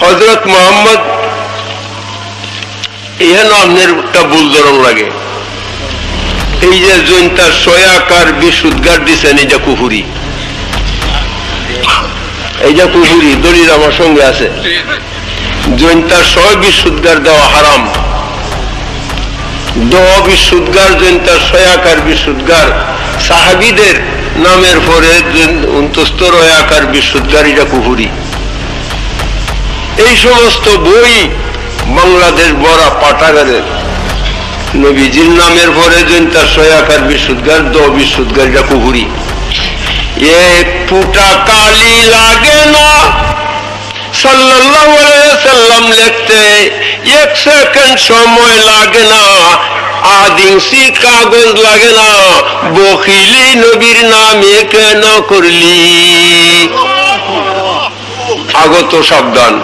হযরত মুহাম্মদ এখানে আপনার একটা ভুল ধরন লাগে। এই যে জৈন্তা সয়াকার বিশুদ্গার দিচ্ছেন, এই যে কুহুরি, এই যে কুহুরি দলিল আমার সঙ্গে আছে। জৈন্তা সয় বিশুদ্গার দেওয়া হারাম। দ বিশুদ্গার জৈন্তা সয়াকার বিশুদ্গার সাহাবীদের নামের পরে অন্তস্তর আকার বিশুদ্গার, এটা কুহুরি। এই সমস্ত বই বাংলাদেশ বড়া পাঠাগারের নবীজির নামের পরে জৈন্তা সয়াকার বিশুদ্গার দ বিশুদ্গার, এটা কুহুরি। এক ফুটা কালি লাগে না সাল্লাল্লাহু আলাইহি সাল্লাম লিখতে, এক সেকেন্ড সময় লাগে না, আধ ইঞ্চি কাগজ লাগে না। বখিলি নবীর নামে কেন করলি? আগত সাবধান।